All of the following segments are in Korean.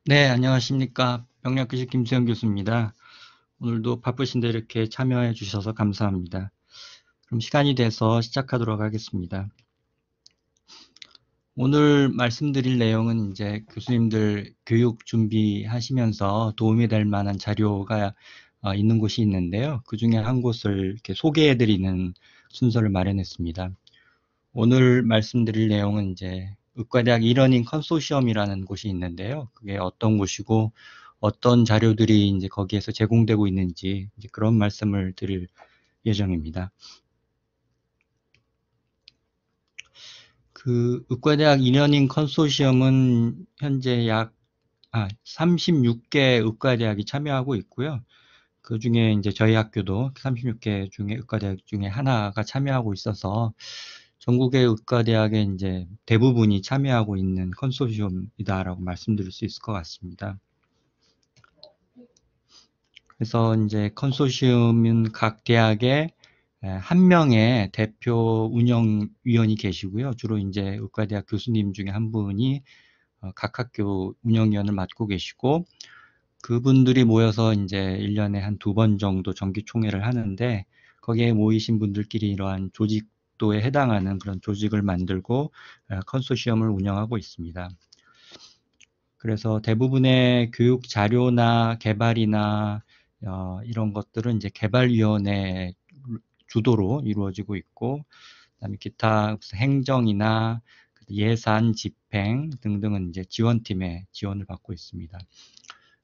네, 안녕하십니까. 병력교실 김수영 교수입니다. 오늘도 바쁘신데 이렇게 참여해 주셔서 감사합니다. 그럼 시간이 돼서 시작하도록 하겠습니다. 오늘 말씀드릴 내용은 이제 교수님들 교육 준비하시면서 도움이 될 만한 자료가 있는 곳이 있는데요. 그 중에 한 곳을 이렇게 소개해 드리는 순서를 마련했습니다. 오늘 말씀드릴 내용은 이제 의과대학 이러닝 컨소시엄이라는 곳이 있는데요. 그게 어떤 곳이고 어떤 자료들이 이제 거기에서 제공되고 있는지 이제 그런 말씀을 드릴 예정입니다. 그 의과대학 이러닝 컨소시엄은 현재 약 36개 의과대학이 참여하고 있고요. 그 중에 이제 저희 학교도 36개 중에 의과대학 중에 하나가 참여하고 있어서 전국의 의과대학의 이제 대부분이 참여하고 있는 컨소시엄이다라고 말씀드릴 수 있을 것 같습니다. 그래서 이제 컨소시엄은 각 대학에 한 명의 대표 운영위원이 계시고요. 주로 이제 의과대학 교수님 중에 한 분이 각 학교 운영위원을 맡고 계시고 그분들이 모여서 이제 1년에 한 두 번 정도 정기총회를 하는데 거기에 모이신 분들끼리 이러한 조직도에 해당하는 그런 조직을 만들고 컨소시엄을 운영하고 있습니다. 그래서 대부분의 교육 자료나 개발이나 이런 것들은 이제 개발위원회 주도로 이루어지고 있고, 그다음에 기타 행정이나 예산, 집행 등등은 이제 지원팀의 지원을 받고 있습니다.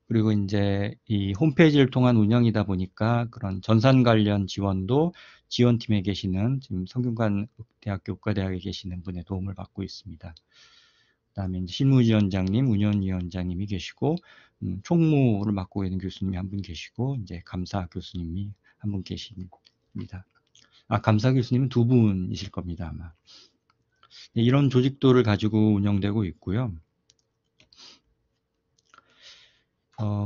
그리고 이제 이 홈페이지를 통한 운영이다 보니까 그런 전산 관련 지원도 지원팀에 계시는 지금 성균관 대학교 의과대학에 계시는 분의 도움을 받고 있습니다. 그다음에 이제 실무위원장님, 운영위원장님이 계시고 총무를 맡고 있는 교수님이 한 분 계시고 이제 감사 교수님이 한 분 계십니다. 감사 교수님은 두 분이실 겁니다, 아마. 네, 이런 조직도를 가지고 운영되고 있고요.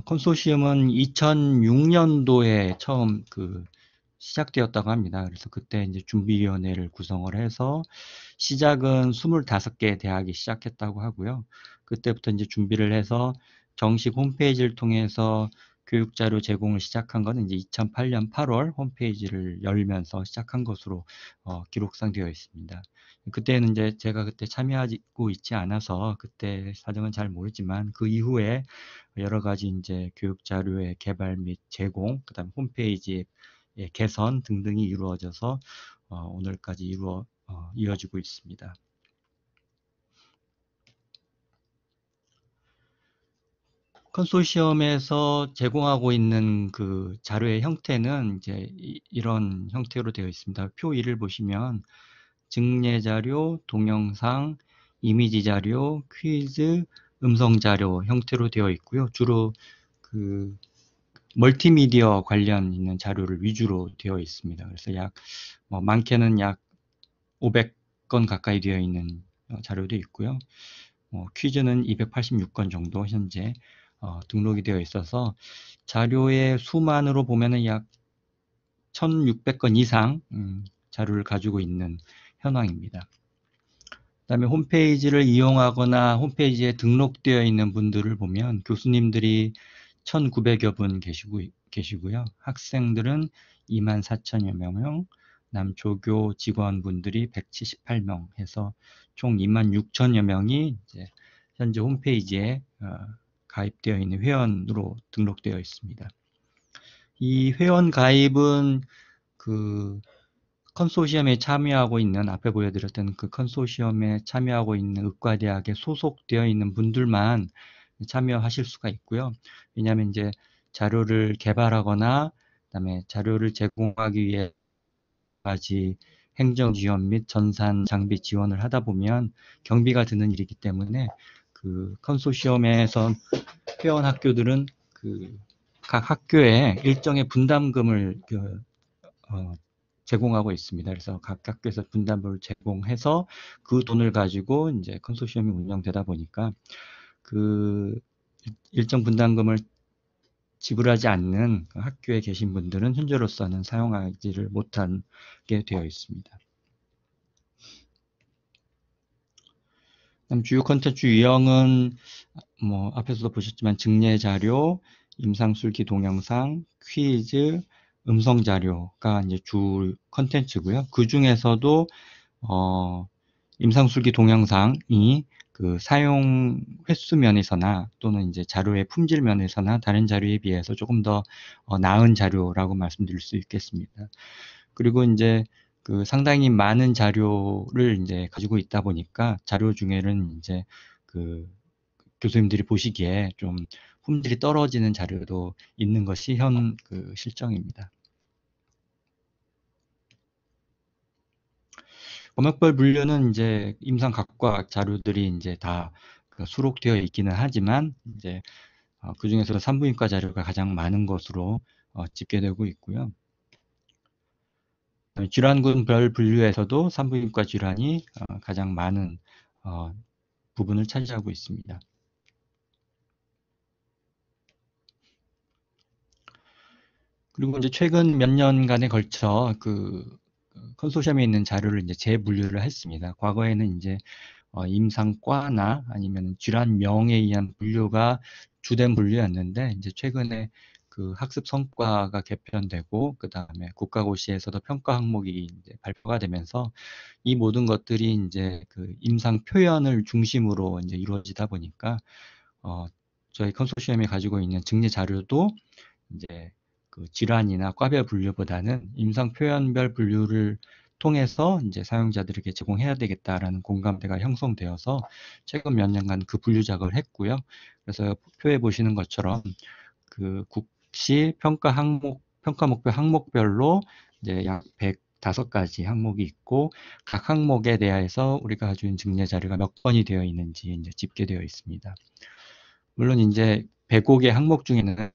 컨소시엄은 2006년도에 처음 시작되었다고 합니다. 그래서 그때 이제 준비위원회를 구성을 해서 시작은 25개 대학이 시작했다고 하고요. 그때부터 이제 준비를 해서 정식 홈페이지를 통해서 교육자료 제공을 시작한 거는 이제 2008년 8월 홈페이지를 열면서 시작한 것으로 기록상 되어 있습니다. 그때는 이제 제가 그때 참여하고 있지 않아서 그때 사정은 잘 모르지만 그 이후에 여러 가지 이제 교육 자료의 개발 및 제공, 그다음 홈페이지의 개선 등등이 이루어져서 오늘까지 이어지고 있습니다. 컨소시엄에서 제공하고 있는 그 자료의 형태는 이제 이런 형태로 되어 있습니다. 표 1을 보시면 증례 자료, 동영상, 이미지 자료, 퀴즈, 음성 자료 형태로 되어 있고요. 주로 그 멀티미디어 관련 있는 자료를 위주로 되어 있습니다. 그래서 많게는 약 500건 가까이 되어 있는 자료도 있고요. 퀴즈는 286건 정도 현재 등록이 되어 있어서 자료의 수만으로 보면은 약 1600건 이상 자료를 가지고 있는 현황입니다. 그다음에 홈페이지를 이용하거나 홈페이지에 등록되어 있는 분들을 보면 교수님들이 1900여 분 계시고요. 학생들은 24,000여 명, 조교 직원분들이 178명 해서 총 26,000여 명이 이제 현재 홈페이지에 가입되어 있는 회원으로 등록되어 있습니다. 이 회원 가입은 그 컨소시엄에 참여하고 있는 앞에 보여드렸던 그 컨소시엄에 참여하고 있는 의과대학에 소속되어 있는 분들만 참여하실 수가 있고요. 왜냐하면 이제 자료를 개발하거나 그다음에 자료를 제공하기 위해까지 행정 지원 및 전산 장비 지원을 하다 보면 경비가 드는 일이기 때문에 그 컨소시엄에서 회원 학교들은 그 각 학교에 일정의 분담금을 제공하고 있습니다. 그래서 각 학교에서 분담금을 제공해서 그 돈을 가지고 이제 컨소시엄이 운영되다 보니까 그 일정 분담금을 지불하지 않는 학교에 계신 분들은 현재로서는 사용하지를 못하게 되어 있습니다. 그다음 주요 콘텐츠 유형은 뭐 앞에서도 보셨지만 증례 자료, 임상술기 동영상, 퀴즈, 음성 자료가 이제 주 콘텐츠고요. 그 중에서도 임상술기 동영상이 그 사용 횟수 면에서나 또는 이제 자료의 품질 면에서나 다른 자료에 비해서 조금 더 나은 자료라고 말씀드릴 수 있겠습니다. 그리고 이제 그 상당히 많은 자료를 이제 가지고 있다 보니까 자료 중에는 이제 그 교수님들이 보시기에 좀 품질이 떨어지는 자료도 있는 것이 현 그 실정입니다. 검역별 분류는 이제 임상 각과학 자료들이 이제 다그 수록되어 있기는 하지만 이제 그 중에서도 산부인과 자료가 가장 많은 것으로 집계되고 있고요. 질환군별 분류에서도 산부인과 질환이 가장 많은 부분을 차지하고 있습니다. 그리고 이제 최근 몇 년간에 걸쳐 그 컨소시엄에 있는 자료를 이제 재분류를 했습니다. 과거에는 이제 임상과나 아니면 질환명에 의한 분류가 주된 분류였는데 이제 최근에 그 학습 성과가 개편되고 그 다음에 국가고시에서도 평가 항목이 이제 발표가 되면서 이 모든 것들이 이제 그 임상 표현을 중심으로 이제 이루어지다 보니까 어, 저희 컨소시엄이 가지고 있는 증례 자료도 이제 그 질환이나 과별 분류보다는 임상 표현별 분류를 통해서 이제 사용자들에게 제공해야 되겠다라는 공감대가 형성되어서 최근 몇 년간 그 분류 작업을 했고요. 그래서 표에 보시는 것처럼 그 국시 평가 항목, 평가 목표 항목별로 이제 약 105가지 항목이 있고 각 항목에 대해서 우리가 가지고 있는 증례 자료가 몇 건이 되어 있는지 이제 집계되어 있습니다. 물론 이제 105개 항목 중에는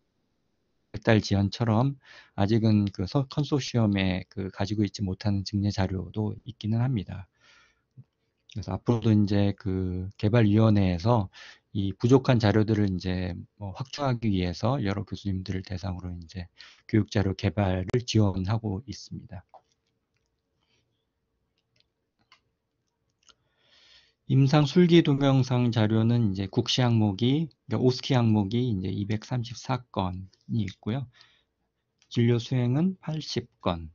달 지연처럼 아직은 그 컨소시엄에 그 가지고 있지 못하는 증례 자료도 있기는 합니다. 그래서 앞으로도 이제 그 개발위원회에서 이 부족한 자료들을 이제 뭐 확충하기 위해서 여러 교수님들을 대상으로 이제 교육 자료 개발을 지원하고 있습니다. 임상 술기 동영상 자료는 이제 국시 항목이, 그러니까 오스키 항목이 이제 234건이 있고요. 진료 수행은 80건,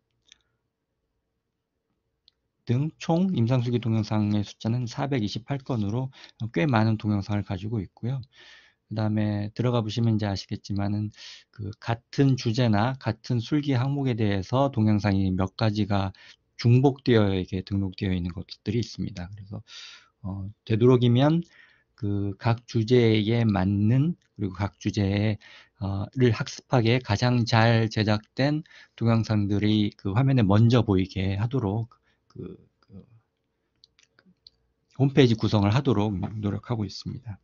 등 총 임상수기 동영상의 숫자는 428건으로 꽤 많은 동영상을 가지고 있고요. 그 다음에 들어가 보시면 이제 아시겠지만은 그 같은 주제나 같은 술기 항목에 대해서 동영상이 몇 가지가 중복되어 이렇게 등록되어 있는 것들이 있습니다. 그래서 되도록이면 그 각 주제에 맞는 그리고 각 주제를 학습하기에 가장 잘 제작된 동영상들이 그 화면에 먼저 보이게 하도록 그 홈페이지 구성을 하도록 노력하고 있습니다.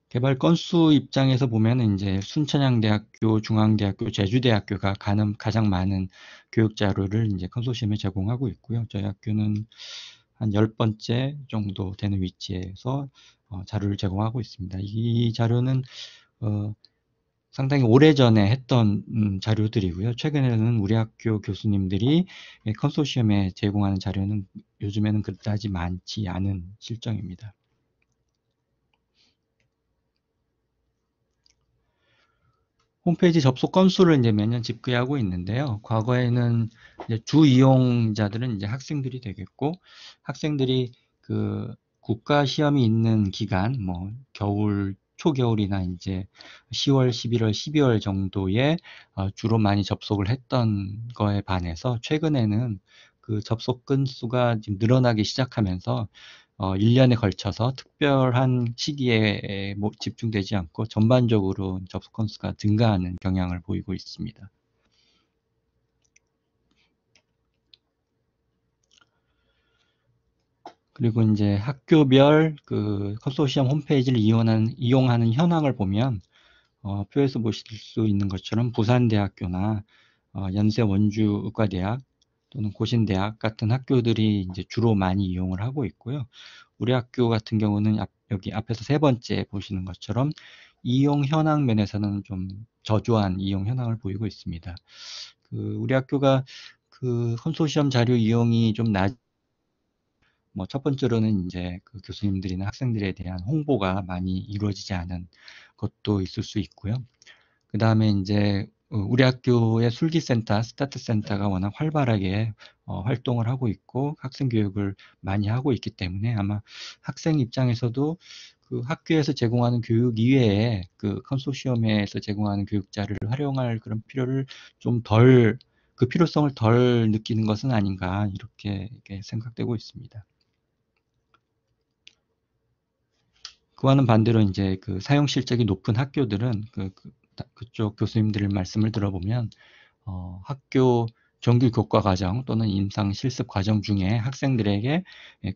개발 건수 입장에서 보면 이제 순천향대학교, 중앙대학교, 제주대학교가 가장 많은 교육 자료를 이제 컨소시엄에 제공하고 있고요. 저희 학교는 한 10번째 정도 되는 위치에서 자료를 제공하고 있습니다. 이 자료는 상당히 오래전에 했던 자료들이고요. 최근에는 우리 학교 교수님들이 컨소시엄에 제공하는 자료는 요즘에는 그다지 많지 않은 실정입니다. 홈페이지 접속 건수를 이제 매년 집계하고 있는데요. 과거에는 이제 주 이용자들은 이제 학생들이 되겠고, 학생들이 그 국가 시험이 있는 기간, 뭐 겨울, 초겨울이나 이제 10월, 11월, 12월 정도에 주로 많이 접속을 했던 거에 반해서 최근에는 그 접속 건수가 지금 늘어나기 시작하면서 1년에 걸쳐서 특별한 시기에 집중되지 않고 전반적으로 접속 건수가 증가하는 경향을 보이고 있습니다. 그리고 이제 학교별 그 컨소시엄 홈페이지를 이용하는 현황을 보면 표에서 보실 수 있는 것처럼 부산대학교나 연세 원주의과대학 또는 고신대학 같은 학교들이 이제 주로 많이 이용을 하고 있고요. 우리 학교 같은 경우는 여기 앞에서 세 번째 보시는 것처럼 이용 현황 면에서는 좀 저조한 이용 현황을 보이고 있습니다. 우리 학교가 그 컨소시엄 자료 이용이 좀 뭐 첫 번째로는 이제 그 교수님들이나 학생들에 대한 홍보가 많이 이루어지지 않은 것도 있을 수 있고요. 그 다음에 이제 우리 학교의 술기센터, 스타트센터가 워낙 활발하게 활동을 하고 있고 학생 교육을 많이 하고 있기 때문에 아마 학생 입장에서도 그 학교에서 제공하는 교육 이외에 그 컨소시엄에서 제공하는 교육 자료를 활용할 그런 필요를 좀 덜, 그 필요성을 덜 느끼는 것은 아닌가 이렇게 생각되고 있습니다. 그와는 반대로 이제 그 사용 실적이 높은 학교들은 그쪽 교수님들 말씀을 들어보면 학교 정규 교과 과정 또는 임상 실습 과정 중에 학생들에게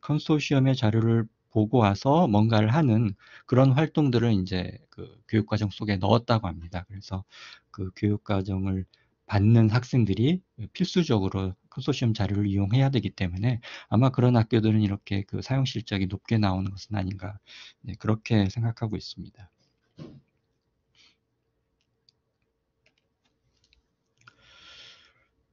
컨소시엄의 자료를 보고 와서 뭔가를 하는 그런 활동들을 이제 그 교육 과정 속에 넣었다고 합니다. 그래서 그 교육 과정을 받는 학생들이 필수적으로 컨소시엄 자료를 이용해야 되기 때문에 아마 그런 학교들은 이렇게 그 사용 실적이 높게 나오는 것은 아닌가, 네, 그렇게 생각하고 있습니다.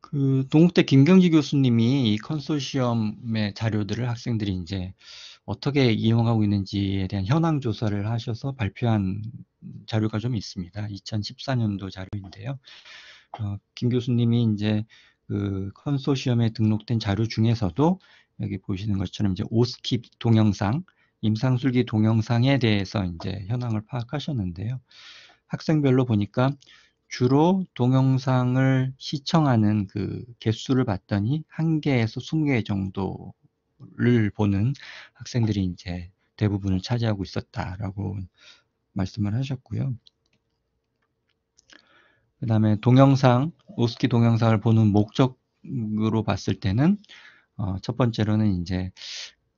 그 동국대 김경지 교수님이 이 컨소시엄의 자료들을 학생들이 이제 어떻게 이용하고 있는지에 대한 현황 조사를 하셔서 발표한 자료가 좀 있습니다. 2014년도 자료인데요. 김 교수님이 이제 그 컨소시엄에 등록된 자료 중에서도 여기 보시는 것처럼 이제 오스킵 동영상, 임상술기 동영상에 대해서 이제 현황을 파악하셨는데요. 학생별로 보니까 주로 동영상을 시청하는 그 개수를 봤더니 1개에서 20개 정도를 보는 학생들이 이제 대부분을 차지하고 있었다라고 말씀을 하셨고요. 그 다음에 동영상, 오스키 동영상을 보는 목적으로 봤을 때는 첫 번째로는 이제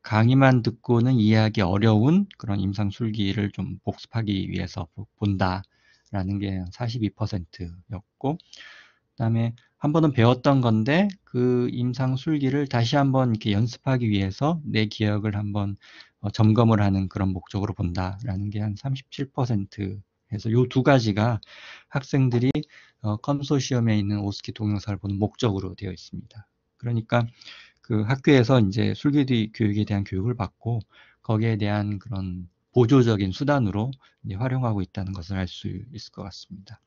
강의만 듣고는 이해하기 어려운 그런 임상술기를 좀 복습하기 위해서 본다라는 게 42%였고, 그다음에 한 번은 배웠던 건데 그 임상술기를 다시 한번 이렇게 연습하기 위해서 내 기억을 한번 점검을 하는 그런 목적으로 본다라는 게 한 37% 해서 요 두 가지가 학생들이 컨소시엄에 있는 오스키 동영상을 보는 목적으로 되어 있습니다. 그러니까 그 학교에서 이제 술기 교육에 대한 교육을 받고 거기에 대한 그런 보조적인 수단으로 이제 활용하고 있다는 것을 알 수 있을 것 같습니다.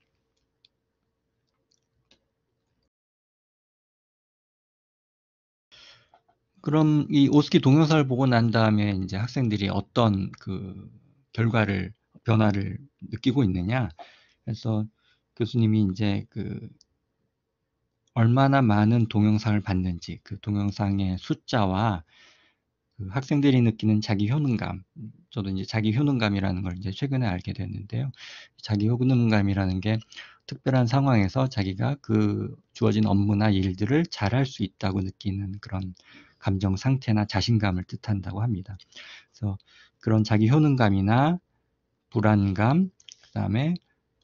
그럼 이 오스키 동영상을 보고 난 다음에 이제 학생들이 어떤 그 결과를, 변화를 느끼고 있느냐? 그래서 교수님이 이제 그 얼마나 많은 동영상을 봤는지, 그 동영상의 숫자와 그 학생들이 느끼는 자기 효능감, 저도 이제 자기 효능감이라는 걸 이제 최근에 알게 됐는데요. 자기 효능감이라는 게 특별한 상황에서 자기가 그 주어진 업무나 일들을 잘할 수 있다고 느끼는 그런 감정 상태나 자신감을 뜻한다고 합니다. 그래서 그런 자기 효능감이나 불안감, 그다음에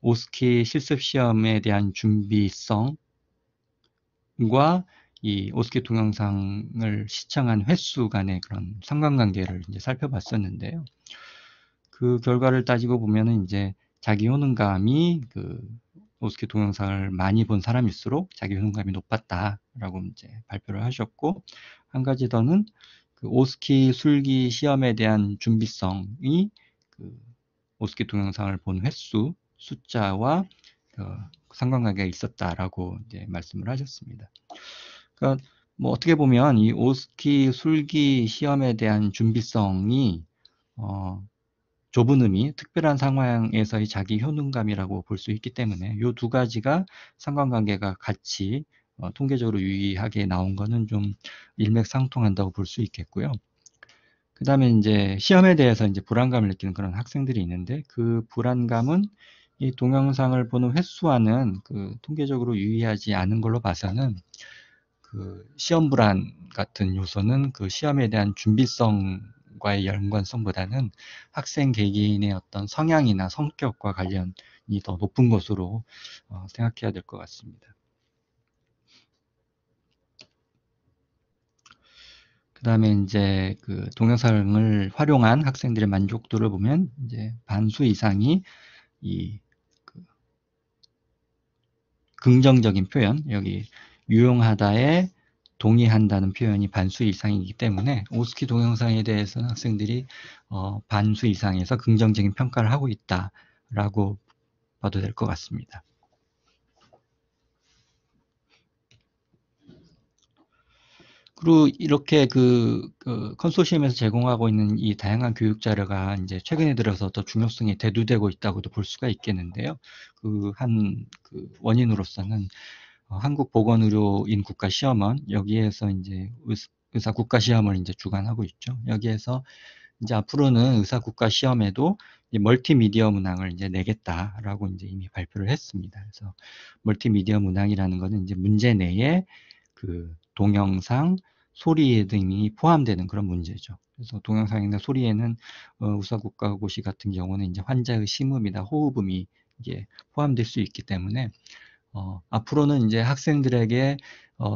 오스키 실습 시험에 대한 준비성과 이 오스키 동영상을 시청한 횟수 간의 그런 상관관계를 이제 살펴봤었는데요. 그 결과를 따지고 보면은 이제 자기 효능감이 그 오스키 동영상을 많이 본 사람일수록 자기 효능감이 높았다라고 이제 발표를 하셨고, 한 가지 더는 그 오스키 술기 시험에 대한 준비성이 그 오스키 동영상을 본 횟수 숫자와 상관관계가 있었다라고 이제 말씀을 하셨습니다. 그러니까 뭐 어떻게 보면 이 오스키 술기 시험에 대한 준비성이 좁은 의미, 특별한 상황에서의 자기 효능감이라고 볼 수 있기 때문에 이 두 가지가 상관관계가 같이 통계적으로 유의하게 나온 거는 좀 일맥상통한다고 볼 수 있겠고요. 그 다음에 이제 시험에 대해서 이제 불안감을 느끼는 그런 학생들이 있는데 그 불안감은 이 동영상을 보는 횟수와는 그 통계적으로 유의하지 않은 걸로 봐서는 그 시험 불안 같은 요소는 그 시험에 대한 준비성과의 연관성보다는 학생 개개인의 어떤 성향이나 성격과 관련이 더 높은 것으로 생각해야 될 것 같습니다. 그 다음에 이제 그 동영상을 활용한 학생들의 만족도를 보면 이제 반수 이상이 이 그 긍정적인 표현, 여기 유용하다의 동의한다는 표현이 반수 이상이기 때문에 오스키 동영상에 대해서는 학생들이 반수 이상에서 긍정적인 평가를 하고 있다라고 봐도 될 것 같습니다. 그리고 이렇게 그 컨소시엄에서 제공하고 있는 이 다양한 교육 자료가 이제 최근에 들어서 더 중요성이 대두되고 있다고도 볼 수가 있겠는데요. 그 원인으로서는 한국보건의료인 국가시험원 여기에서 이제 의사 국가시험을 이제 주관하고 있죠. 여기에서 이제 앞으로는 의사 국가시험에도 멀티미디어 문항을 이제 내겠다라고 이제 이미 발표를 했습니다. 그래서 멀티미디어 문항이라는 것은 이제 문제 내에 그 동영상, 소리 등이 포함되는 그런 문제죠. 그래서 동영상이나 소리에는 의사국가고시 같은 경우는 이제 환자의 심음이나 호흡음이 이게 포함될 수 있기 때문에 앞으로는 이제 학생들에게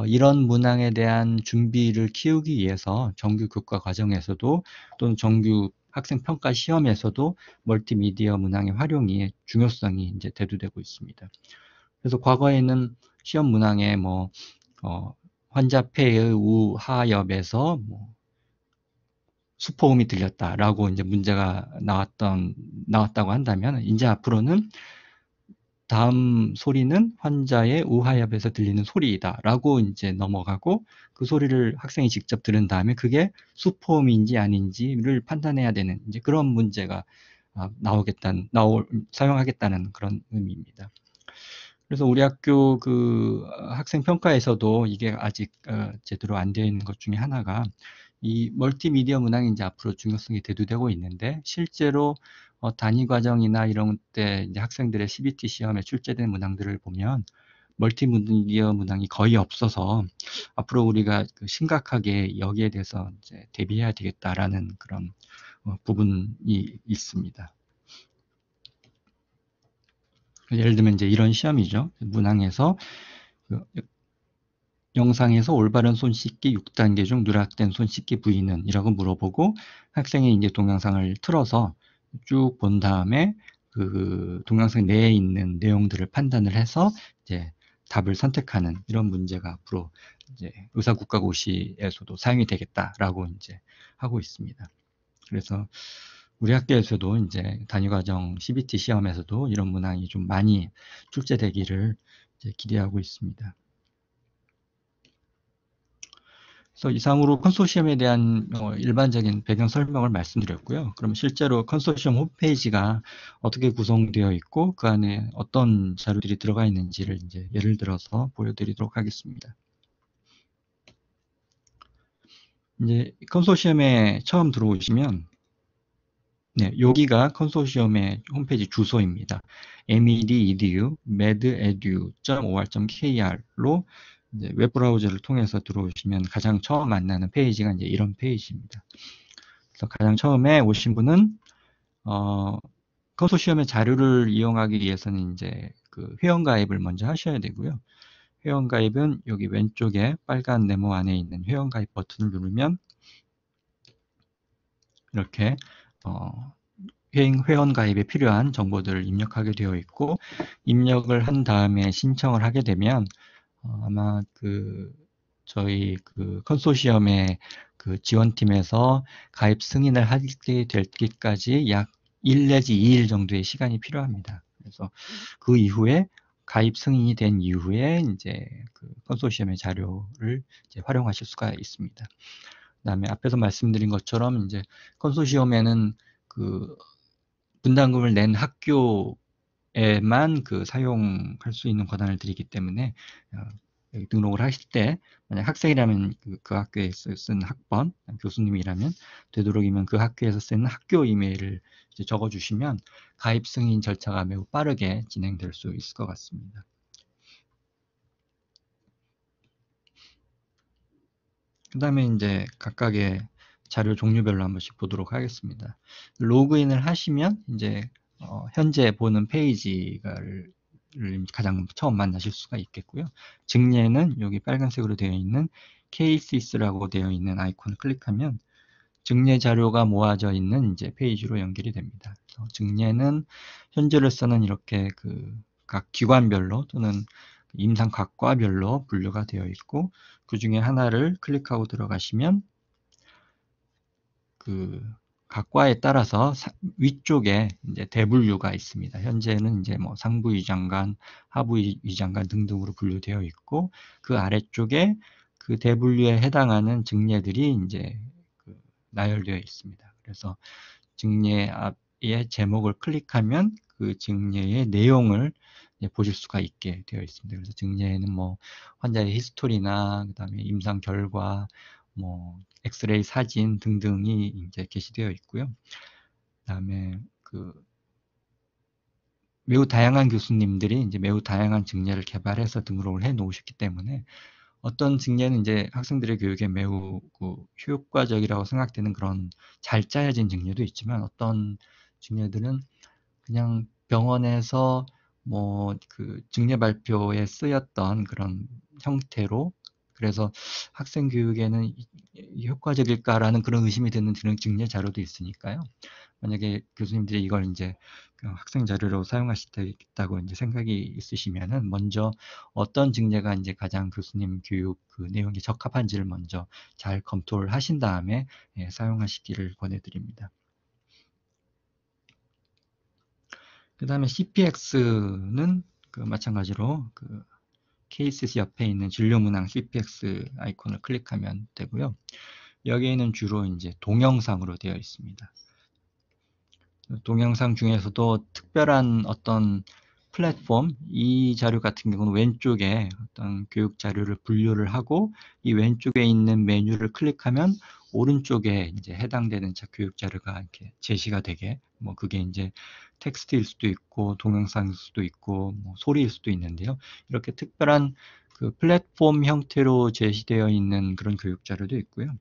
이런 문항에 대한 준비를 키우기 위해서 정규 교과 과정에서도 또는 정규 학생 평가 시험에서도 멀티미디어 문항의 활용이 중요성이 이제 대두되고 있습니다. 그래서 과거에는 시험 문항에 환자 폐의 우하엽에서 수포음이 들렸다라고 이제 문제가 나왔다고 한다면 이제 앞으로는 다음 소리는 환자의 우하엽에서 들리는 소리이다라고 이제 넘어가고 그 소리를 학생이 직접 들은 다음에 그게 수포음인지 아닌지를 판단해야 되는 이제 그런 문제가 사용하겠다는 그런 의미입니다. 그래서 우리 학교 그 학생 평가에서도 이게 아직 제대로 안 되어 있는 것 중에 하나가 이 멀티미디어 문항이 이제 앞으로 중요성이 대두되고 있는데 실제로 단위 과정이나 이런 때 이제 학생들의 CBT 시험에 출제된 문항들을 보면 멀티미디어 문항이 거의 없어서 앞으로 우리가 심각하게 여기에 대해서 이제 대비해야 되겠다라는 그런 부분이 있습니다. 예를 들면 이제 이런 시험이죠. 문항에서 영상에서 올바른 손 씻기 6단계 중 누락된 손 씻기 부위는 이라고 물어보고 학생이 이제 동영상을 틀어서 쭉 본 다음에 그 동영상 내에 있는 내용들을 판단을 해서 이제 답을 선택하는 이런 문제가 앞으로 이제 의사국가고시에서도 사용이 되겠다라고 이제 하고 있습니다. 그래서 우리 학교에서도 이제 단위과정 CBT 시험에서도 이런 문항이 좀 많이 출제되기를 이제 기대하고 있습니다. 그래서 이상으로 컨소시엄에 대한 일반적인 배경 설명을 말씀드렸고요. 그럼 실제로 컨소시엄 홈페이지가 어떻게 구성되어 있고 그 안에 어떤 자료들이 들어가 있는지를 이제 예를 들어서 보여드리도록 하겠습니다. 이제 컨소시엄에 처음 들어오시면 네, 여기가 컨소시엄의 홈페이지 주소입니다. mededu.or.kr로 이제 웹브라우저를 통해서 들어오시면 가장 처음 만나는 페이지가 이제 이런 페이지입니다. 그래서 가장 처음에 오신 분은 컨소시엄의 자료를 이용하기 위해서는 이제 그 회원가입을 먼저 하셔야 되고요. 회원가입은 여기 왼쪽에 빨간 네모 안에 있는 회원가입 버튼을 누르면 이렇게 회원가입에 필요한 정보들을 입력하게 되어 있고 입력을 한 다음에 신청을 하게 되면 아마 저희 컨소시엄의 지원팀에서 가입 승인을 하게 될 때까지 약 1 내지 2일 정도의 시간이 필요합니다. 그래서 그 이후에 가입 승인이 된 이후에 이제 컨소시엄의 자료를 이제 활용하실 수가 있습니다. 그다음에 앞에서 말씀드린 것처럼 이제 컨소시엄에는 분담금을 낸 학교에만 사용할 수 있는 권한을 드리기 때문에 등록을 하실 때 만약 학생이라면 그 학교에서 쓴 학번, 교수님이라면 되도록이면 그 학교에서 쓰는 학교 이메일을 이제 적어주시면 가입 승인 절차가 매우 빠르게 진행될 수 있을 것 같습니다. 그 다음에 이제 각각의 자료 종류별로 한 번씩 보도록 하겠습니다. 로그인을 하시면 이제 현재 보는 페이지를 가장 처음 만나실 수가 있겠고요. 증례는 여기 빨간색으로 되어 있는 케이시스라고 되어 있는 아이콘을 클릭하면 증례 자료가 모아져 있는 이제 페이지로 연결이 됩니다. 증례는 현재로서는 이렇게 각 기관별로 또는 임상 각 과별로 분류가 되어 있고 그 중에 하나를 클릭하고 들어가시면 그 각 과에 따라서 위쪽에 이제 대분류가 있습니다. 현재는 이제 뭐 상부 위장관, 하부 위장관 등등으로 분류되어 있고 그 아래쪽에 그 대분류에 해당하는 증례들이 이제 그 나열되어 있습니다. 그래서 증례 앞에 제목을 클릭하면 그 증례의 내용을 보실 수가 있게 되어 있습니다. 그래서 증례에는 뭐 환자의 히스토리나 그다음에 임상 결과, 뭐 엑스레이 사진 등등이 이제 게시되어 있고요. 그다음에 그 매우 다양한 교수님들이 이제 매우 다양한 증례를 개발해서 등록을 해 놓으셨기 때문에 어떤 증례는 이제 학생들의 교육에 매우 그 효과적이라고 생각되는 그런 잘 짜여진 증례도 있지만 어떤 증례들은 그냥 병원에서 뭐 그 증례 발표에 쓰였던 그런 형태로 그래서 학생 교육에는 효과적일까라는 그런 의심이 드는 증례 자료도 있으니까요. 만약에 교수님들이 이걸 이제 학생 자료로 사용하시겠다고 이제 생각이 있으시면은 먼저 어떤 증례가 이제 가장 교수님 교육 그 내용에 적합한지를 먼저 잘 검토를 하신 다음에 사용하시기를 권해드립니다. 그 다음에 CPX는 그 마찬가지로 그 케이스 옆에 있는 진료 문항 CPX 아이콘을 클릭하면 되고요. 여기에는 주로 이제 동영상으로 되어 있습니다. 동영상 중에서도 특별한 어떤 플랫폼, 이 자료 같은 경우는 왼쪽에 어떤 교육 자료를 분류를 하고 이 왼쪽에 있는 메뉴를 클릭하면 오른쪽에 이제 해당되는 교육 자료가 이렇게 제시가 되게 뭐 그게 이제 텍스트일 수도 있고 동영상일 수도 있고 뭐 소리일 수도 있는데요. 이렇게 특별한 그 플랫폼 형태로 제시되어 있는 그런 교육 자료도 있고요.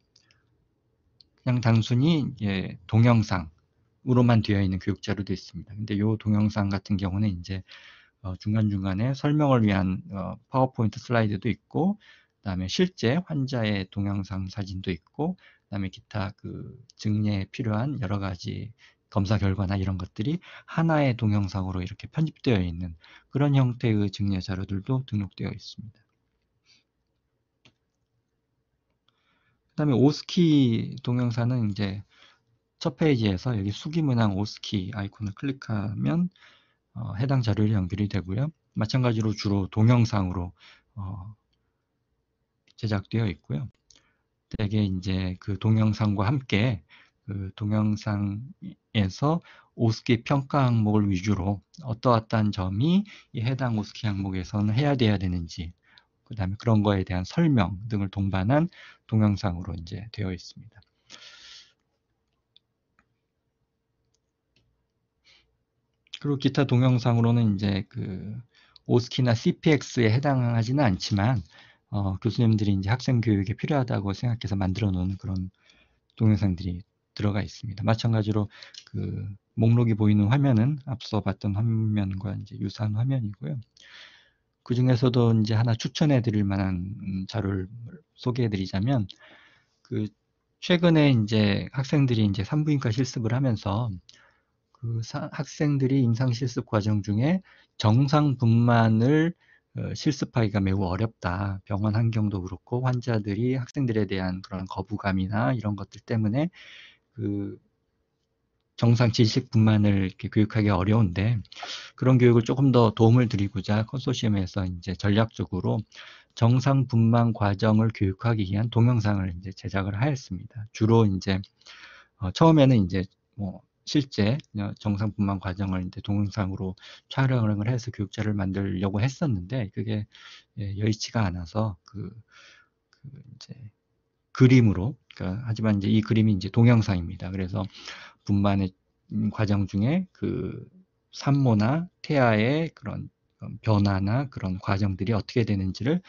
그냥 단순히 동영상으로만 되어 있는 교육 자료도 있습니다. 근데 이 동영상 같은 경우는 이제 중간중간에 설명을 위한 파워포인트 슬라이드도 있고, 그다음에 실제 환자의 동영상 사진도 있고, 그다음에 기타 그 증례에 필요한 여러 가지 검사 결과나 이런 것들이 하나의 동영상으로 이렇게 편집되어 있는 그런 형태의 증례 자료들도 등록되어 있습니다. 그다음에 오스키 동영상은 이제 첫 페이지에서 여기 수기문항 오스키 아이콘을 클릭하면 해당 자료로 연결이 되고요. 마찬가지로 주로 동영상으로 제작되어 있고요. 대개 이제 그 동영상과 함께 그 동영상에서 오스키 평가 항목을 위주로 어떠어떠한 점이 이 해당 오스키 항목에서는 해야 되는지, 그 다음에 그런 거에 대한 설명 등을 동반한 동영상으로 이제 되어 있습니다. 그리고 기타 동영상으로는 이제 그 오스키나 CPX에 해당하지는 않지만 교수님들이 이제 학생 교육에 필요하다고 생각해서 만들어 놓은 그런 동영상들이 들어가 있습니다. 마찬가지로 그 목록이 보이는 화면은 앞서 봤던 화면과 이제 유사한 화면이고요. 그 중에서도 이제 하나 추천해 드릴 만한 자료를 소개해 드리자면 그 최근에 이제 학생들이 이제 산부인과 실습을 하면서 그 학생들이 임상 실습 과정 중에 정상분만을 실습하기가 매우 어렵다. 병원 환경도 그렇고 환자들이 학생들에 대한 그런 거부감이나 이런 것들 때문에 그 정상 질식분만을 이렇게 교육하기 어려운데 그런 교육을 조금 더 도움을 드리고자 컨소시엄에서 이제 전략적으로 정상 분만 과정을 교육하기 위한 동영상을 이제 제작을 하였습니다. 주로 이제 처음에는 이제 뭐 실제 정상 분만 과정을 이제 동영상으로 촬영을 해서 교육자를 만들려고 했었는데 그게 여의치가 않아서 그 이제 그림으로 그러니까 하지만 이제 이 그림이 이제 동영상입니다. 그래서 분만의 과정 중에 그 산모나 태아의 그런 변화나 그런 과정들이 어떻게 되는지를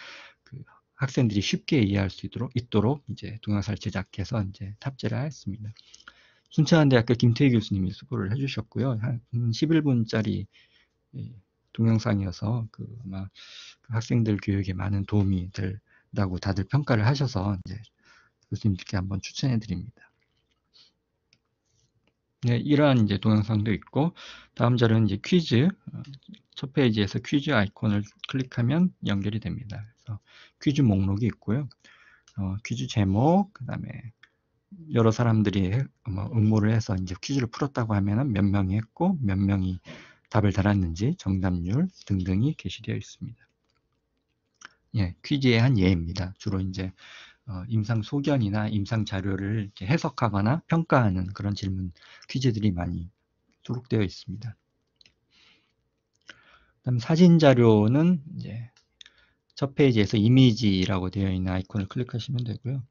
그 학생들이 쉽게 이해할 수 있도록 이제 동영상을 제작해서 이제 탑재를 하였습니다. 순천대학교 김태희 교수님이 수고를 해주셨고요. 한 11분짜리 동영상이어서 아마 학생들 교육에 많은 도움이 된다고 다들 평가를 하셔서 이제 교수님들께 한번 추천해 드립니다. 네, 이러한 이제 동영상도 있고, 다음 자료는 이제 퀴즈. 첫 페이지에서 퀴즈 아이콘을 클릭하면 연결이 됩니다. 그래서 퀴즈 목록이 있고요. 퀴즈 제목, 그 다음에 여러 사람들이 응모를 해서 이제 퀴즈를 풀었다고 하면은 몇 명이 했고, 몇 명이 답을 달았는지, 정답률 등등이 게시되어 있습니다. 예, 퀴즈의 한 예입니다. 주로 이제 임상 소견이나 임상 자료를 이렇게 해석하거나 평가하는 그런 질문 퀴즈들이 많이 수록되어 있습니다. 그다음 사진 자료는 이제 첫 페이지에서 이미지라고 되어 있는 아이콘을 클릭하시면 되고요.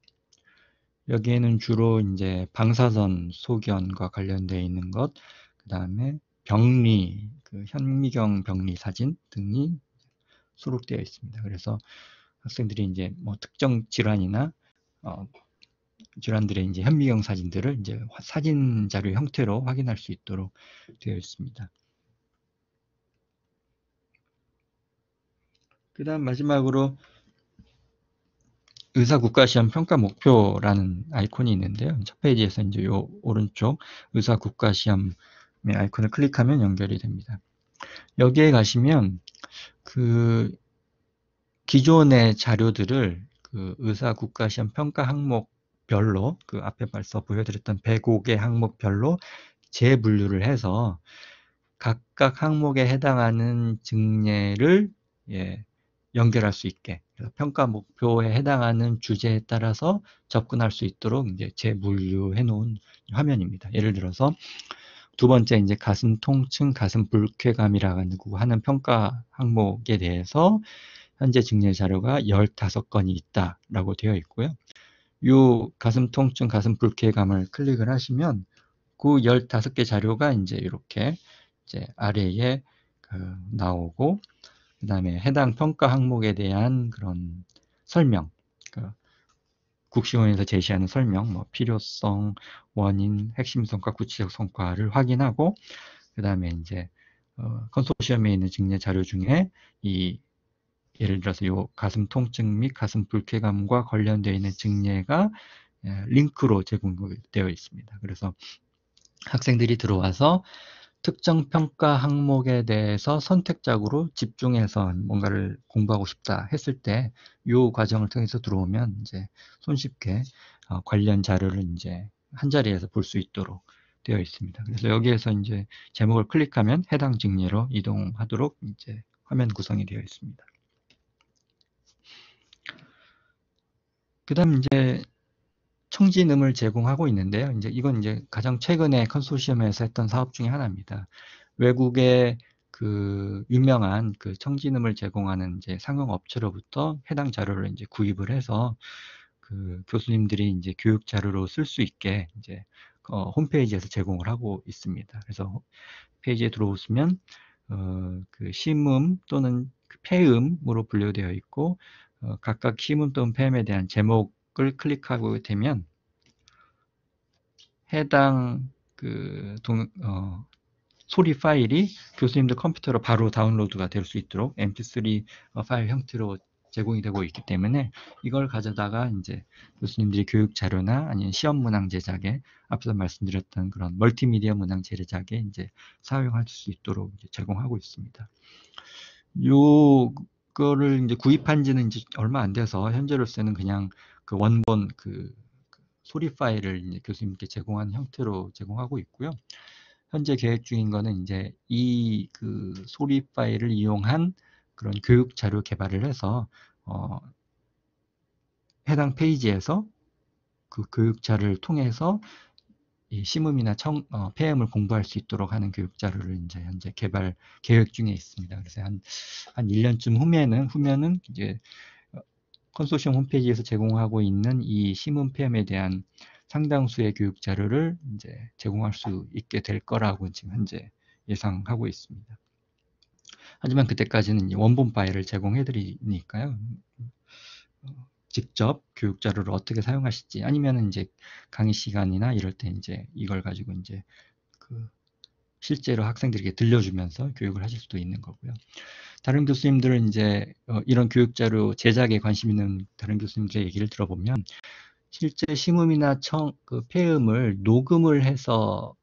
여기에는 주로 이제 방사선 소견과 관련되어 있는 것, 그 다음에 병리, 현미경 병리 사진 등이 수록되어 있습니다. 그래서 학생들이 이제 뭐 특정 질환이나 질환들의 이제 현미경 사진들을 이제 사진 자료 형태로 확인할 수 있도록 되어 있습니다. 그 다음 마지막으로 의사 국가시험 평가 목표라는 아이콘이 있는데요. 첫 페이지에서 이제 요 오른쪽 의사 국가시험의 아이콘을 클릭하면 연결이 됩니다. 여기에 가시면 그 기존의 자료들을 그 의사 국가시험 평가 항목별로 그 앞에 벌써 보여드렸던 105개 항목별로 재분류를 해서 각각 항목에 해당하는 증례를 연결할 수 있게, 그래서 평가 목표에 해당하는 주제에 따라서 접근할 수 있도록 이제 재분류해 놓은 화면입니다. 예를 들어서 두 번째 이제 가슴 통증, 가슴 불쾌감이라고 하는 평가 항목에 대해서 현재 증례 자료가 15건이 있다라고 되어 있고요. 이 가슴 통증, 가슴 불쾌감을 클릭을 하시면 그 15개 자료가 이제 이렇게 이제 아래에 나오고, 그 다음에 해당 평가 항목에 대한 그런 설명, 국시원에서 제시하는 설명, 뭐 필요성, 원인, 핵심 성과, 구체적 성과를 확인하고, 그 다음에 이제 컨소시엄에 있는 증례 자료 중에 이 예를 들어서 이 가슴 통증 및 가슴 불쾌감과 관련되어 있는 증례가 링크로 제공되어 있습니다. 그래서 학생들이 들어와서 특정 평가 항목에 대해서 선택적으로 집중해서 뭔가를 공부하고 싶다 했을 때 이 과정을 통해서 들어오면 이제 손쉽게 관련 자료를 이제 한 자리에서 볼 수 있도록 되어 있습니다. 그래서 여기에서 이제 제목을 클릭하면 해당 증례로 이동하도록 이제 화면 구성이 되어 있습니다. 그다음 이제 청진음을 제공하고 있는데요. 이제 이건 이제 가장 최근에 컨소시엄에서 했던 사업 중에 하나입니다. 외국의 그 유명한 그 청진음을 제공하는 이제 상용 업체로부터 해당 자료를 이제 구입을 해서 그 교수님들이 이제 교육 자료로 쓸 수 있게 이제 홈페이지에서 제공을 하고 있습니다. 그래서 페이지에 들어오시면 그 심음 또는 그 폐음으로 분류되어 있고 각각 심음 또는 폐음에 대한 제목을 클릭하고 되면 해당 소리 파일이 교수님들 컴퓨터로 바로 다운로드가 될 수 있도록 mp3 파일 형태로 제공이 되고 있기 때문에 이걸 가져다가 이제 교수님들이 교육 자료나 아니면 시험 문항 제작에 앞서 말씀드렸던 그런 멀티미디어 문항 제작에 이제 사용할 수 있도록 이제 제공하고 있습니다. 요거를 이제 구입한 지는 이제 얼마 안 돼서 현재로서는 그냥 그 원본 소리 파일을 이제 교수님께 제공한 형태로 제공하고 있고요. 현재 계획 중인 거는 이제 이 소리 파일을 이용한 그런 교육 자료 개발을 해서 해당 페이지에서 그 교육 자료를 통해서 이 심음이나 폐음을 공부할 수 있도록 하는 교육 자료를 이제 현재 개발 계획 중에 있습니다. 그래서 한 1년쯤 후면은 이제 컨소시엄 홈페이지에서 제공하고 있는 이 심음 폐음에 대한 상당수의 교육 자료를 이제 제공할 수 있게 될 거라고 지금 현재 예상하고 있습니다. 하지만 그때까지는 원본 파일을 제공해 드리니까요. 직접 교육 자료를 어떻게 사용하실지, 아니면 이제 강의 시간이나 이럴 때 이제 이걸 가지고 이제 실제로 학생들에게 들려주면서 교육을 하실 수도 있는 거고요. 다른 교수님들은 이제 이런 교육 자료 제작에 관심 있는 다른 교수님들의 얘기를 들어보면 실제 심음이나 폐음을 녹음을 해서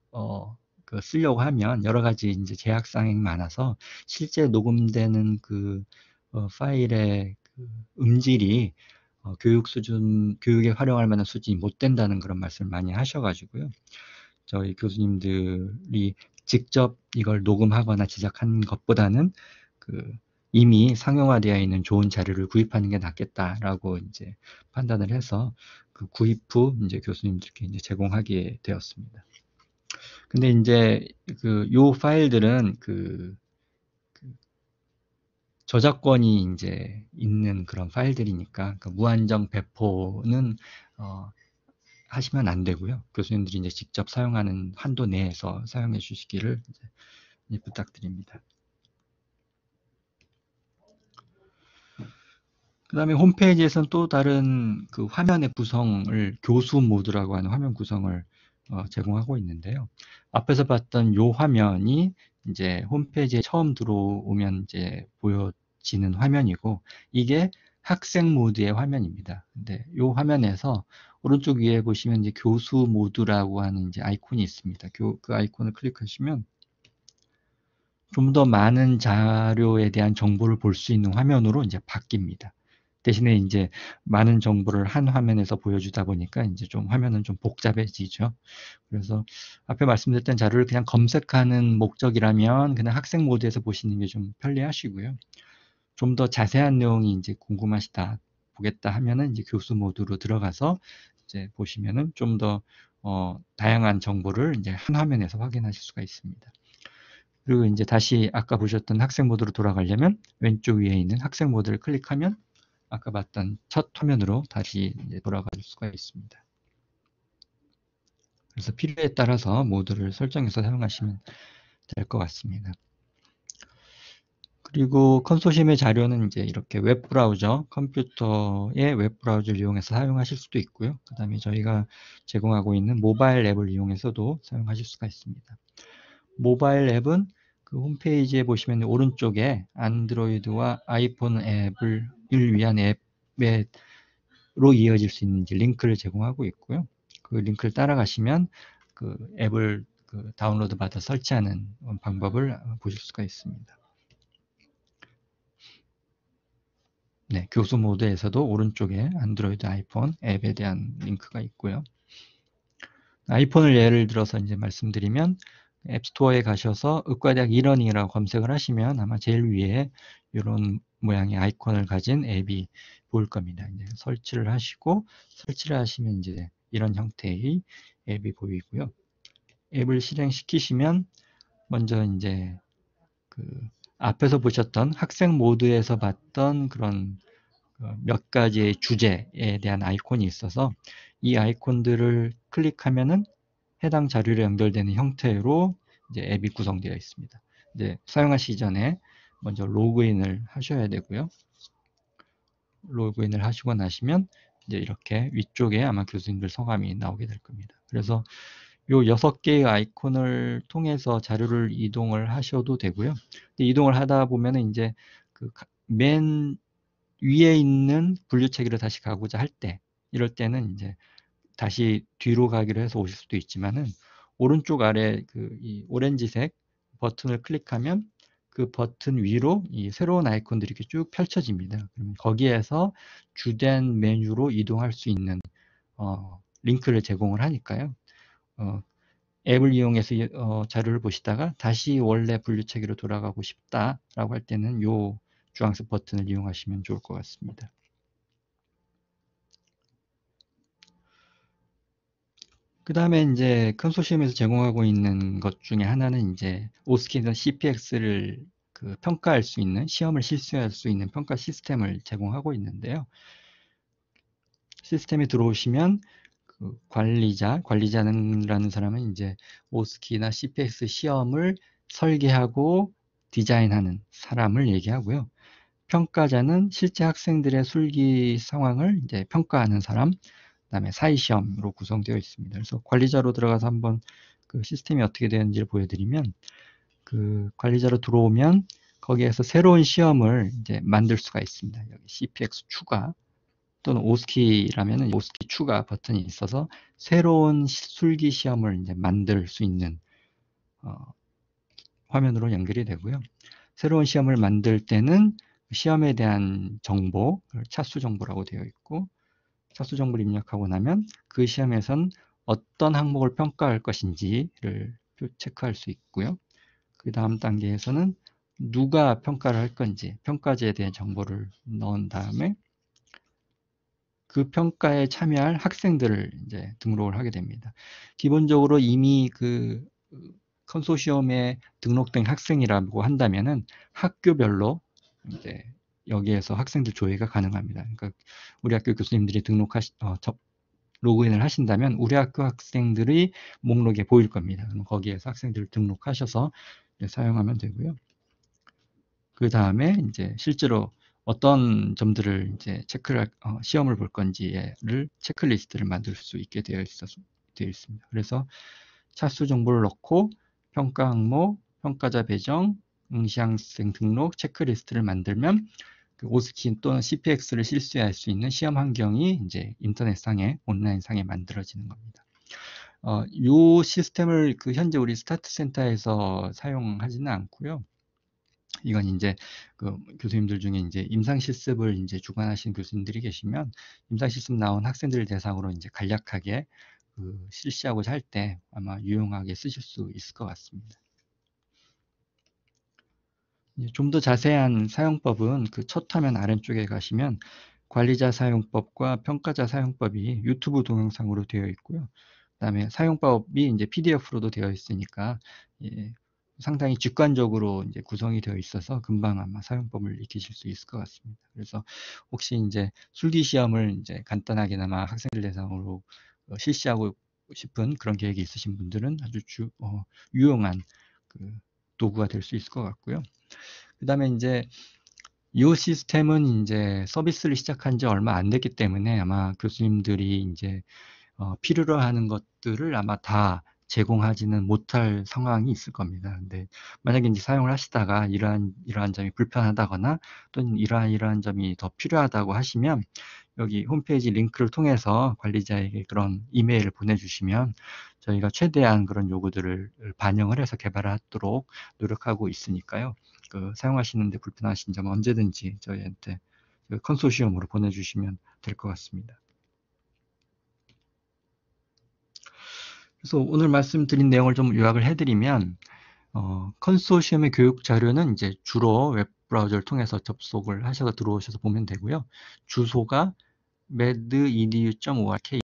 쓰려고 하면 여러 가지 이제 제약 사항이 많아서 실제 녹음되는 파일의 음질이 교육에 활용할 만한 수준이 못 된다는 그런 말씀을 많이 하셔가지고요. 저희 교수님들이 직접 이걸 녹음하거나 제작한 것보다는 이미 상용화되어 있는 좋은 자료를 구입하는 게 낫겠다라고 이제 판단을 해서 구입 후 이제 교수님들께 이제 제공하게 되었습니다. 근데 이제 요 파일들은 저작권이 이제 있는 그런 파일들이니까 무한정 배포는 하시면 안 되고요. 교수님들이 이제 직접 사용하는 한도 내에서 사용해 주시기를 이제 부탁드립니다. 그 다음에 홈페이지에서는 또 다른 화면의 구성을 교수 모드라고 하는 화면 구성을 제공하고 있는데요. 앞에서 봤던 요 화면이 이제 홈페이지에 처음 들어오면 이제 보여지는 화면이고, 이게 학생 모드의 화면입니다. 근데 요 화면에서 오른쪽 위에 보시면 이제 교수 모드라고 하는 이제 아이콘이 있습니다. 그 아이콘을 클릭하시면 좀 더 많은 자료에 대한 정보를 볼 수 있는 화면으로 이제 바뀝니다. 대신에 이제 많은 정보를 한 화면에서 보여주다 보니까 이제 좀 화면은 좀 복잡해지죠. 그래서 앞에 말씀드렸던 자료를 그냥 검색하는 목적이라면 그냥 학생 모드에서 보시는 게 좀 편리하시고요. 좀 더 자세한 내용이 이제 궁금하시다, 보겠다 하면은 이제 교수 모드로 들어가서 이제 보시면은 좀 더 다양한 정보를 이제 한 화면에서 확인하실 수가 있습니다. 그리고 이제 다시 아까 보셨던 학생 모드로 돌아가려면 왼쪽 위에 있는 학생 모드를 클릭하면 아까 봤던 첫 화면으로 다시 이제 돌아갈 수가 있습니다. 그래서 필요에 따라서 모드를 설정해서 사용하시면 될 것 같습니다. 그리고 컨소시엄의 자료는 이제 이렇게 웹브라우저, 컴퓨터의 웹브라우저를 이용해서 사용하실 수도 있고요. 그 다음에 저희가 제공하고 있는 모바일 앱을 이용해서도 사용하실 수가 있습니다. 모바일 앱은 홈페이지에 보시면 오른쪽에 안드로이드와 아이폰 앱을 위한 앱으로 이어질 수 있는 링크를 제공하고 있고요. 그 링크를 따라가시면 앱을 다운로드 받아 설치하는 방법을 보실 수가 있습니다. 네, 교수 모드에서도 오른쪽에 안드로이드, 아이폰 앱에 대한 링크가 있고요. 아이폰을 예를 들어서 이제 말씀드리면 앱스토어에 가셔서 의과대학 이러닝이라고 검색을 하시면 아마 제일 위에 이런 모양의 아이콘을 가진 앱이 보일 겁니다. 이제 설치를 하시고 설치를 하시면 이제 이런 형태의 앱이 보이고요. 앱을 실행시키시면 먼저 이제 앞에서 보셨던 학생 모드에서 봤던 그런 몇 가지의 주제에 대한 아이콘이 있어서 이 아이콘들을 클릭하면은 해당 자료로 연결되는 형태로 이제 앱이 구성되어 있습니다. 이제 사용하시기 전에 먼저 로그인을 하셔야 되고요. 로그인을 하시고 나시면 이제 이렇게 위쪽에 아마 교수님들 성함이 나오게 될 겁니다. 그래서 요 6개의 아이콘을 통해서 자료를 이동을 하셔도 되고요. 이동을 하다 보면은 이제 맨 위에 있는 분류체계로 다시 가고자 할 때, 이럴 때는 이제 다시 뒤로 가기로 해서 오실 수도 있지만은 오른쪽 아래 이 오렌지색 버튼을 클릭하면 그 버튼 위로 이 새로운 아이콘들이 이렇게 쭉 펼쳐집니다. 그러면 거기에서 주된 메뉴로 이동할 수 있는 링크를 제공을 하니까요. 앱을 이용해서 자료를 보시다가 다시 원래 분류체계로 돌아가고 싶다라고 할 때는 요 주황색 버튼을 이용하시면 좋을 것 같습니다. 그 다음에 이제 컨소시엄에서 제공하고 있는 것 중에 하나는 이제 오스키나 CPX를 평가할 수 있는, 시험을 실시할 수 있는 평가 시스템을 제공하고 있는데요. 시스템에 들어오시면 관리자라는 사람은 이제 오스키나 CPX 시험을 설계하고 디자인하는 사람을 얘기하고요. 평가자는 실제 학생들의 술기 상황을 이제 평가하는 사람, 그다음에 사이시험으로 구성되어 있습니다. 그래서 관리자로 들어가서 한번 시스템이 어떻게 되는지를 보여드리면, 관리자로 들어오면 거기에서 새로운 시험을 이제 만들 수가 있습니다. 여기 CPX 추가 또는 오스키라면 오스키 추가 버튼이 있어서 새로운 술기 시험을 이제 만들 수 있는 화면으로 연결이 되고요. 새로운 시험을 만들 때는 시험에 대한 정보, 차수 정보라고 되어 있고, 차수 정보를 입력하고 나면 그 시험에선 어떤 항목을 평가할 것인지를 체크할 수 있고요. 그 다음 단계에서는 누가 평가를 할 건지, 평가지에 대한 정보를 넣은 다음에 그 평가에 참여할 학생들을 이제 등록을 하게 됩니다. 기본적으로 이미 그 컨소시엄에 등록된 학생이라고 한다면은 학교별로 이제 여기에서 학생들 조회가 가능합니다. 그러니까 우리 학교 교수님들이 로그인을 하신다면 우리 학교 학생들이 목록에 보일 겁니다. 그럼 거기에서 학생들을 등록하셔서 사용하면 되고요. 그 다음에 이제 실제로 어떤 점들을 이제 시험을 볼 건지를 체크리스트를 만들 수 있게 되어 있습니다. 그래서 차수 정보를 넣고 평가 항목, 평가자 배정, 응시학생 등록, 체크리스트를 만들면 그 오스킨 또는 CPX를 실시할 수 있는 시험 환경이 이제 인터넷상에, 온라인상에 만들어지는 겁니다. 이 시스템을 현재 우리 스타트센터에서 사용하지는 않고요. 이건 이제 그 교수님들 중에 이제 임상 실습을 이제 주관하신 교수님들이 계시면 임상 실습 나온 학생들을 대상으로 이제 간략하게 실시하고자 할 때 아마 유용하게 쓰실 수 있을 것 같습니다. 좀 더 자세한 사용법은 그 첫 화면 아래쪽에 가시면 관리자 사용법과 평가자 사용법이 유튜브 동영상으로 되어 있고요. 그다음에 사용법이 이제 PDF로도 되어 있으니까 상당히 직관적으로 이제 구성이 되어 있어서 금방 아마 사용법을 익히실 수 있을 것 같습니다. 그래서 혹시 이제 술기 시험을 이제 간단하게나마 학생들 대상으로 실시하고 싶은 그런 계획이 있으신 분들은 아주 유용한 그 도구가 될 수 있을 것 같고요. 그 다음에 이제 이 시스템은 이제 서비스를 시작한 지 얼마 안 됐기 때문에 아마 교수님들이 이제 필요로 하는 것들을 아마 다 제공하지는 못할 상황이 있을 겁니다. 근데 만약에 이제 사용을 하시다가 이러한 점이 불편하다거나 또는 이러한 점이 더 필요하다고 하시면 여기 홈페이지 링크를 통해서 관리자에게 그런 이메일을 보내주시면 저희가 최대한 그런 요구들을 반영을 해서 개발하도록 노력하고 있으니까요. 사용하시는데 불편하신 점 언제든지 저희한테 컨소시엄으로 보내주시면 될 것 같습니다. 그래서 오늘 말씀드린 내용을 좀 요약을 해드리면 컨소시엄의 교육 자료는 이제 주로 웹브라우저를 통해서 접속을 하셔서 들어오셔서 보면 되고요. 주소가 mededu.ork이다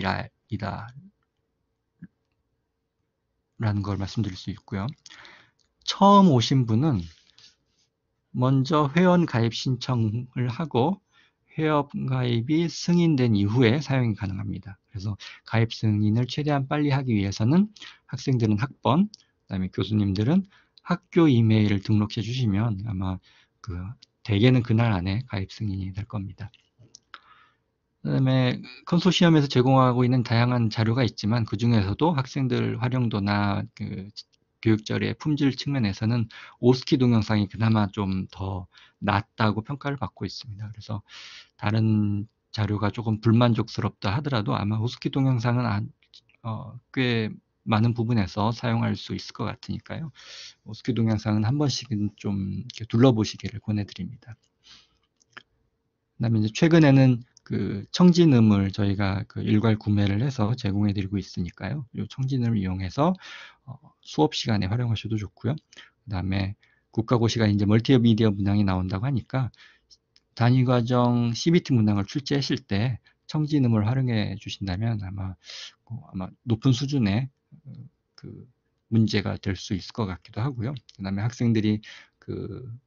라는 걸 말씀드릴 수 있고요. 처음 오신 분은 먼저 회원 가입 신청을 하고 회원 가입이 승인된 이후에 사용이 가능합니다. 그래서 가입 승인을 최대한 빨리 하기 위해서는 학생들은 학번, 그다음에 교수님들은 학교 이메일을 등록해 주시면 아마 대개는 그날 안에 가입 승인이 될 겁니다. 그다음에 컨소시엄에서 제공하고 있는 다양한 자료가 있지만 그 중에서도 학생들 활용도나 교육자료의 품질 측면에서는 오스키 동영상이 그나마 좀 더 낫다고 평가를 받고 있습니다. 그래서 다른 자료가 조금 불만족스럽다 하더라도 아마 오스키 동영상은 꽤 많은 부분에서 사용할 수 있을 것 같으니까요. 오스키 동영상은 한 번씩은 좀 이렇게 둘러보시기를 권해드립니다. 그다음에 이제 최근에는 청진음을 저희가 일괄 구매를 해서 제공해 드리고 있으니까요. 이 청진음을 이용해서 수업 시간에 활용하셔도 좋고요. 그다음에 국가고시가 이제 멀티미디어 문항이 나온다고 하니까 단위과정 CBT 문항을 출제하실 때 청진음을 활용해 주신다면 아마 높은 수준의 문제가 될 수 있을 것 같기도 하고요. 그다음에 학생들이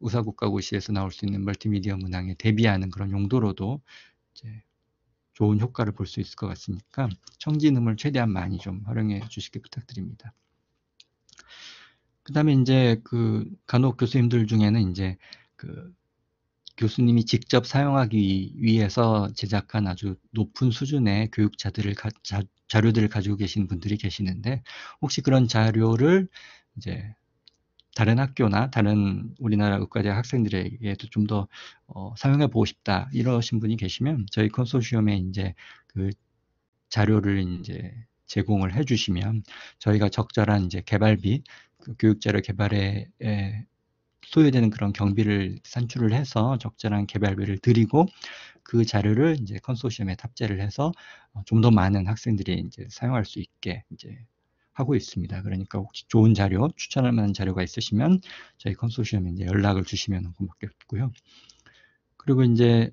의사국가고시에서 나올 수 있는 멀티미디어 문항에 대비하는 그런 용도로도 이제 좋은 효과를 볼 수 있을 것 같으니까 청진음을 최대한 많이 좀 활용해 주시기 부탁드립니다. 그 다음에 이제 간혹 교수님들 중에는 이제 교수님이 직접 사용하기 위해서 제작한 아주 높은 수준의 자료들을 가지고 계신 분들이 계시는데 혹시 그런 자료를 이제 다른 학교나 다른 우리나라 의과대학 학생들에게도 좀 더 사용해 보고 싶다 이러신 분이 계시면 저희 컨소시엄에 이제 자료를 이제 제공을 해주시면 저희가 적절한 이제 개발비 그 교육자료 개발에 소요되는 그런 경비를 산출을 해서 적절한 개발비를 드리고 그 자료를 이제 컨소시엄에 탑재를 해서 좀 더 많은 학생들이 이제 사용할 수 있게 이제 하고 있습니다. 그러니까 혹시 좋은 자료, 추천할 만한 자료가 있으시면 저희 컨소시엄에 이제 연락을 주시면 고맙겠고요. 그리고 이제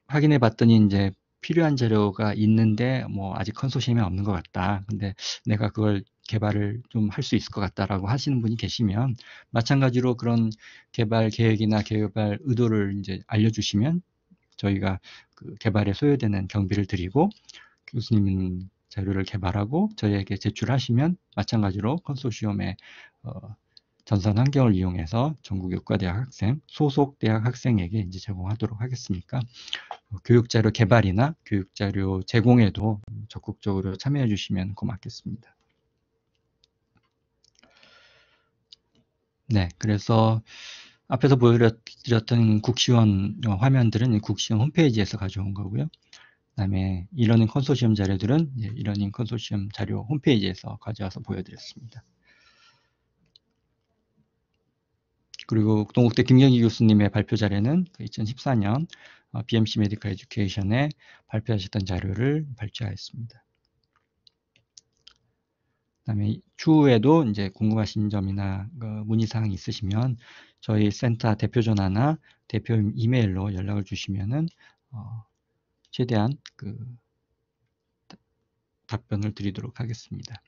확인해 봤더니 이제 필요한 자료가 있는데 뭐 아직 컨소시엄에 없는 것 같다. 근데 내가 그걸 개발을 좀 할 수 있을 것 같다라고 하시는 분이 계시면 마찬가지로 그런 개발 계획이나 개발 의도를 이제 알려주시면 저희가 그 개발에 소요되는 경비를 드리고 교수님은 자료를 개발하고 저희에게 제출하시면 마찬가지로 컨소시엄의 전산 환경을 이용해서 전국 의과대학 학생, 소속 대학 학생에게 이제 제공하도록 하겠으니까 교육자료 개발이나 교육자료 제공에도 적극적으로 참여해 주시면 고맙겠습니다. 네, 그래서 앞에서 보여드렸던 국시원 화면들은 국시원 홈페이지에서 가져온 거고요. 그다음에 이러닝 컨소시엄 자료들은 이러닝 컨소시엄 자료 홈페이지에서 가져와서 보여드렸습니다. 그리고 동국대 김경희 교수님의 발표 자료는 2014년 BMC 메디컬 에듀케이션에 발표하셨던 자료를 발췌하였습니다. 그다음에 추후에도 이제 궁금하신 점이나 문의사항이 있으시면 저희 센터 대표 전화나 대표 이메일로 연락을 주시면은 최대한 그 답변을 드리도록 하겠습니다.